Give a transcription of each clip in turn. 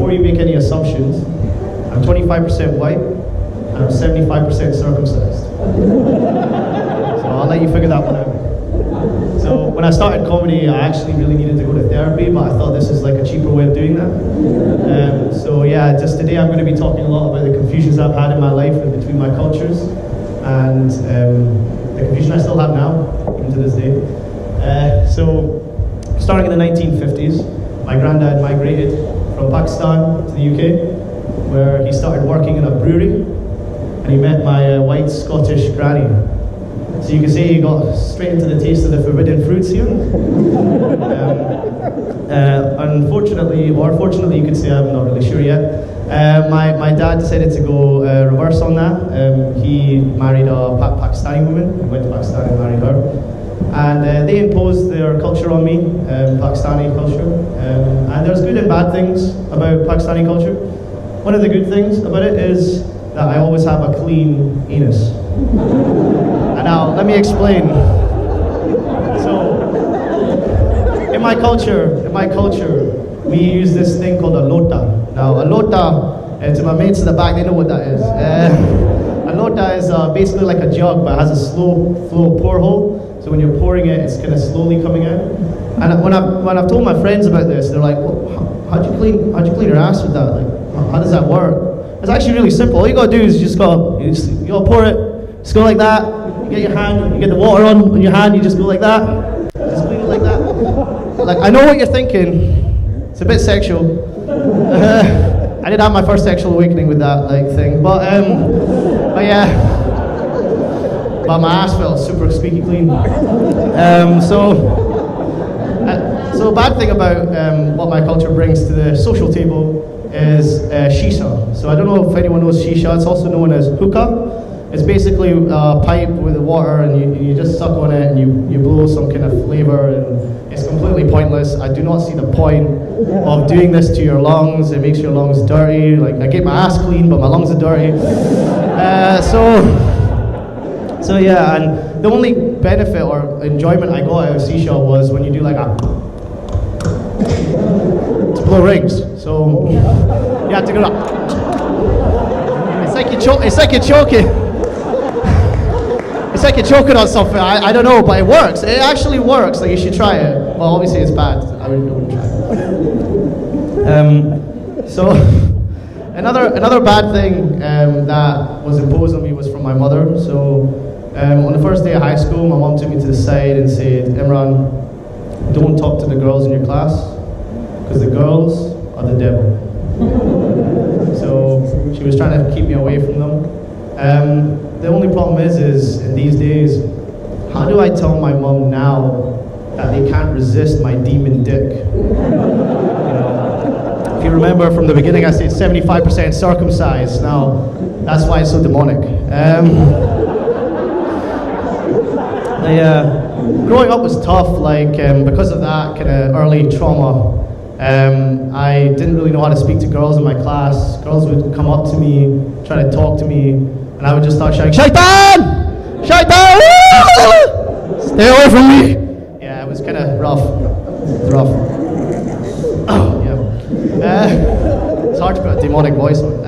before you make any assumptions, I'm 25% white, and I'm 75% circumcised. So I'll let you figure that one out. So when I started comedy, I actually really needed to go to therapy, but I thought this is like a cheaper way of doing that. So yeah, just today I'm going to be talking a lot about the confusions I've had in my life and between my cultures, and the confusion I still have now, even to this day. So starting in the 1950s, my granddad migrated from Pakistan to the UK, where he started working in a brewery, and he met my white Scottish granny. So you can say he got straight into the taste of the forbidden fruits here. Unfortunately, or fortunately, you could say, I'm not really sure yet. My dad decided to go reverse on that. He married a Pakistani woman. He went to Pakistan and married her. And they imposed their culture on me, Pakistani culture. And there's good and bad things about Pakistani culture. One of the good things about it is that I always have a clean anus. And now, let me explain. So, in my culture, we use this thing called a lota. Now, a lota, to my mates in the back, they know what that is. A lota is basically like a jug, but it has a slow flow pour hole. So when you're pouring it, it's kind of slowly coming out. And when I've told my friends about this, they're like, well, how'd you clean your ass with that? Like, how does that work? It's actually really simple. All you gotta do is you gotta pour it, just go like that. You get your hand, you get the water on your hand, you just go like that. Just clean it like that. Like, I know what you're thinking. It's a bit sexual. I did have my first sexual awakening with that thing, but yeah. But my ass felt super squeaky clean. So a bad thing about what my culture brings to the social table is shisha. So I don't know if anyone knows shisha. It's also known as hookah. It's basically a pipe with water, and you just suck on it, and you blow some kind of flavor, and it's completely pointless. I do not see the point of doing this to your lungs. It makes your lungs dirty. Like, I get my ass clean, but my lungs are dirty. So yeah, and the only benefit or enjoyment I got out of shisha was when you do like a to blow rings. So you have to go like, it's like you're choking. It's like you're choking on something. I don't know, but it works. It actually works. Like, you should try it. Well, obviously it's bad. I wouldn't try it. So another bad thing that was imposed on me was from my mother. So. On the first day of high school, my mom took me to the side and said, Imran, don't talk to the girls in your class, because the girls are the devil. So she was trying to keep me away from them. The only problem is in these days, how do I tell my mom now that they can't resist my demon dick? If you remember from the beginning, I said 75% circumcised. Now, that's why it's so demonic. Growing up was tough, because of that kind of early trauma. I didn't really know how to speak to girls in my class. Girls would come up to me, try to talk to me, and I would just start shouting, Shaitan! Shaitan! Stay away from me! Yeah, it was kind of rough. It's rough. Yeah. It's hard to put a demonic voice on.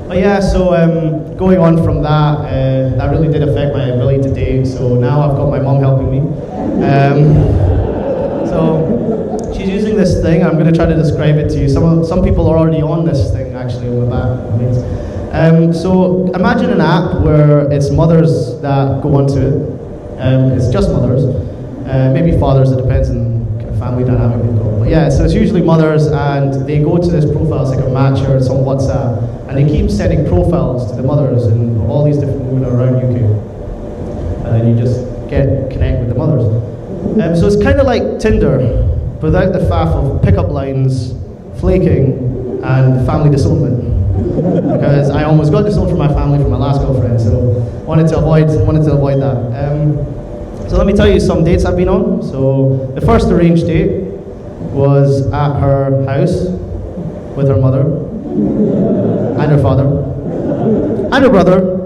But yeah, so going on from that, that really did affect my ability to date. So now I've got my mom helping me. So she's using this thing. I'm going to try to describe it to you. Some people are already on this thing, actually, on the back. So imagine an app where it's mothers that go onto it. It's just mothers. Maybe fathers, it depends on family dynamic they go. But yeah, so it's usually mothers, and they go to this profile, it's like a matcher, it's on WhatsApp, and they keep sending profiles to the mothers and all these different women around UK. And then you just connect with the mothers. So it's kind of like Tinder, but without the faff of pickup lines, flaking, and family disownment. Because I almost got disowned from my family from my last girlfriend, so wanted to avoid that. So let me tell you some dates I've been on. So the first arranged date was at her house with her mother and her father and her brother.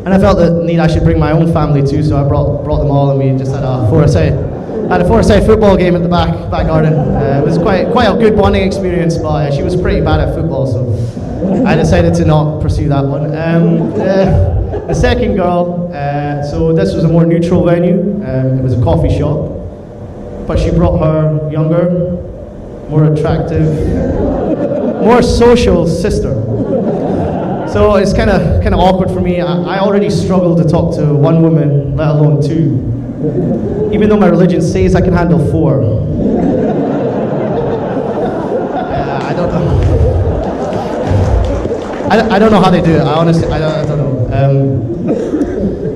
And I felt the need I should bring my own family too, so I brought them all, and we just had a Had a four-side football game at the back garden. It was quite a good bonding experience, but she was pretty bad at football, so I decided to not pursue that one. The second girl, so this was a more neutral venue. It was a coffee shop, but she brought her younger, more attractive, more social sister. So it's kind of awkward for me. I already struggle to talk to one woman, let alone two. Even though my religion says I can handle four. I don't know. I don't know how they do it. I honestly, I don't know.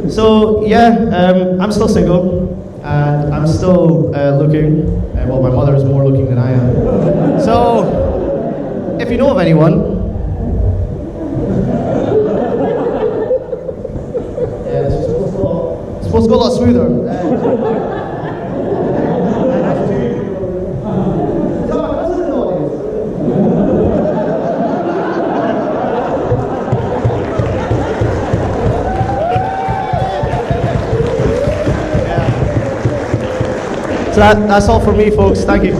So yeah, I'm still single, and I'm still looking. Well, my mother is more looking than I am. So, if you know of anyone. Supposed to go a lot smoother. So that's all for me, folks. Thank you.